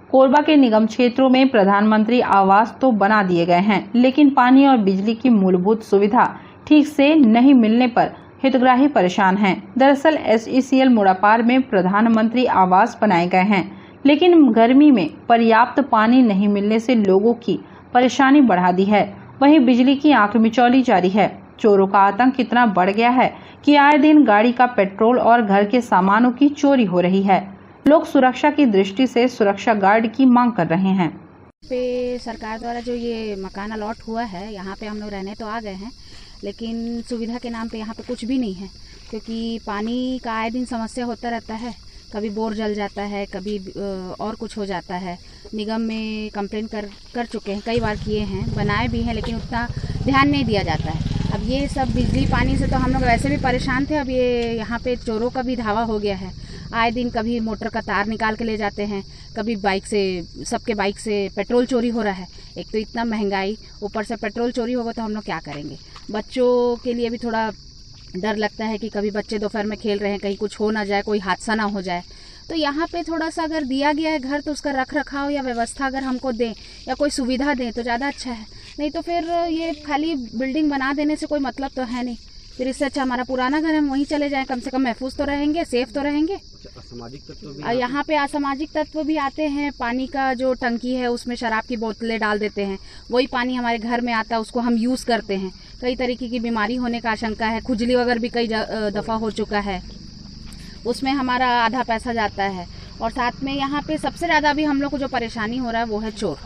कोरबा के निगम क्षेत्रों में प्रधानमंत्री आवास तो बना दिए गए हैं, लेकिन पानी और बिजली की मूलभूत सुविधा ठीक से नहीं मिलने पर हितग्राही परेशान हैं। दरअसल SECL मुड़ापार में प्रधानमंत्री आवास बनाए गए हैं, लेकिन गर्मी में पर्याप्त पानी नहीं मिलने से लोगों की परेशानी बढ़ा दी है। वहीं बिजली की आंख मिचौली जारी है। चोरों का आतंक इतना बढ़ गया है कि आए दिन गाड़ी का पेट्रोल और घर के सामानों की चोरी हो रही है। लोग सुरक्षा की दृष्टि से सुरक्षा गार्ड की मांग कर रहे हैं। पे सरकार द्वारा जो ये मकान अलॉट हुआ है, यहाँ पे हम लोग रहने तो आ गए हैं, लेकिन सुविधा के नाम पे यहाँ पे कुछ भी नहीं है, क्योंकि पानी का आए दिन समस्या होता रहता है। कभी बोर जल जाता है, कभी और कुछ हो जाता है। निगम में कंप्लेन कर चुके हैं, कई बार किए हैं, बनाए भी हैं, लेकिन उतना ध्यान नहीं दिया जाता है। अब ये सब बिजली पानी से तो हम लोग वैसे भी परेशान थे, अब ये यहाँ पे चोरों का भी धावा हो गया है। आए दिन कभी मोटर का तार निकाल के ले जाते हैं, कभी बाइक से, सबके बाइक से पेट्रोल चोरी हो रहा है। एक तो इतना महंगाई, ऊपर से पेट्रोल चोरी होगा तो हम लोग क्या करेंगे। बच्चों के लिए भी थोड़ा डर लगता है कि कभी बच्चे दोपहर में खेल रहे हैं, कहीं कुछ हो ना जाए, कोई हादसा ना हो जाए। तो यहाँ पे थोड़ा सा अगर दिया गया है घर, तो उसका रख रखाव या व्यवस्था अगर हमको दें या कोई सुविधा दें तो ज़्यादा अच्छा है। नहीं तो फिर ये खाली बिल्डिंग बना देने से कोई मतलब तो है नहीं। फिर इससे अच्छा हमारा पुराना घर है, हम वहीं चले जाएं, कम से कम महफूज तो रहेंगे, सेफ तो रहेंगे। असामाजिक तत्व भी यहाँ पे असामाजिक तत्व भी आते हैं। पानी का जो टंकी है उसमें शराब की बोतलें डाल देते हैं, वही पानी हमारे घर में आता है, उसको हम यूज़ करते हैं। कई तरीके की बीमारी होने का आशंका है, खुजली वगैरह भी कई दफ़ा हो चुका है, उसमें हमारा आधा पैसा जाता है। और साथ में यहाँ पे सबसे ज़्यादा भी हम लोग को जो परेशानी हो रहा है वो है चोर।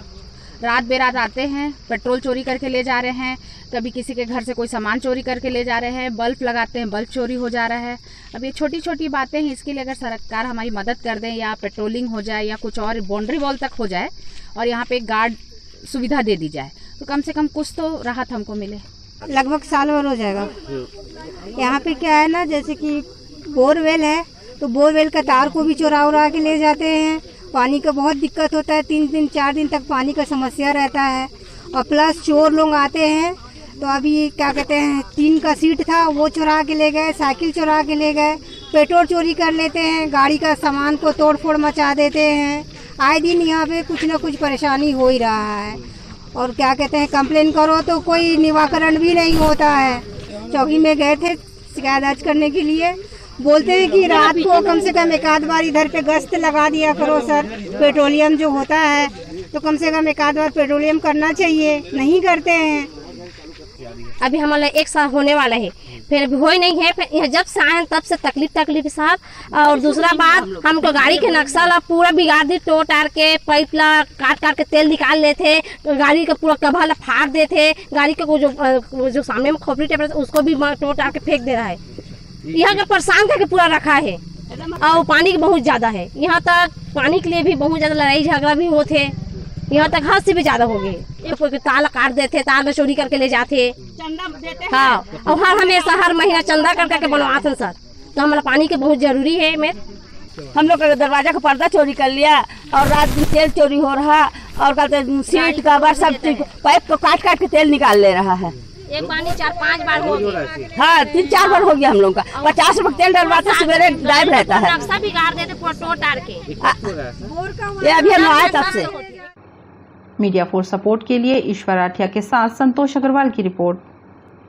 रात बेरात आते हैं, पेट्रोल चोरी करके ले जा रहे हैं, कभी किसी के घर से कोई सामान चोरी करके ले जा रहे हैं, बल्ब लगाते हैं, बल्ब चोरी हो जा रहा है। अब ये छोटी छोटी बातें हैं, इसके लिए अगर सरकार हमारी मदद कर दें, या पेट्रोलिंग हो जाए या कुछ और बाउंड्री वॉल तक हो जाए और यहाँ पे गार्ड सुविधा दे दी जाए, तो कम से कम कुछ तो राहत हमको मिले। लगभग साल भर हो जाएगा। यहाँ पे क्या है ना, जैसे कि बोरवेल है, तो बोरवेल का तार को भी चुरा के ले जाते हैं। पानी का बहुत दिक्कत होता है, 3 दिन 4 दिन तक पानी का समस्या रहता है। और प्लस चोर लोग आते हैं, तो अभी क्या कहते हैं, 3 का सीट था वो चुरा के ले गए, साइकिल चुरा के ले गए, पेट्रोल चोरी कर लेते हैं, गाड़ी का सामान को तोड़ फोड़ मचा देते हैं। आए दिन यहाँ पे कुछ ना कुछ परेशानी हो ही रहा है। और क्या कहते हैं, कंप्लेन करो तो कोई निवारण भी नहीं होता है। चौकी में गए थे शिकायत दर्ज करने के लिए, बोलते हैं कि रात को कम से कम एक आध बार इधर पे गश्त लगा दिया करो सर। पेट्रोलियम जो होता है तो कम से कम एक आध बार पेट्रोलियम करना चाहिए, नहीं करते हैं। अभी हमारा 1 साल होने वाला है, फिर अभी हो ही नहीं है। फिर जब से आए तब से तकलीफ साहब। और दूसरा बात, हमको गाड़ी के नक्शा ला पूरा बिगाड़ दी, तोड़ टार के पाइप ला काट के तेल निकाल लेते, गाड़ी का पूरा कभा ला फाड़ देते, गाड़ी के जो सामने में खोपड़ी टेप उसको भी तोड़ टार के फेंक दे रहा है। यहाँ का परेशान करके पूरा रखा है। और पानी बहुत ज्यादा है, यहाँ तक पानी के लिए भी बहुत ज्यादा लड़ाई झगड़ा भी होते, यहाँ तक हद से भी ज्यादा हो गए। कोई ताला काट देते, ताला चोरी करके ले जाते, हाँ। और हमेशा हर महीना चंदा करके बनवाते सर। तो हमारा पानी के बहुत जरूरी है। हम लोग का दरवाजा का पर्दा चोरी कर लिया, और रात दिन तेल चोरी हो रहा, और कहते सीट कवर सब पाइप को काट के तेल निकाल ले रहा है। एक पानी 4-5 बार हो गया, हाँ 3-4 बार हो गया हम लोग का। 50 रुपए तेल डलवाते, सवेरे गायब रहता है। नक्शा भी गाड़ देते पूरा तोड़ टार के। ये अभी हम आए तब से। मीडिया फोर्स सपोर्ट के लिए ईश्वर आठिया के साथ संतोष अग्रवाल की रिपोर्ट।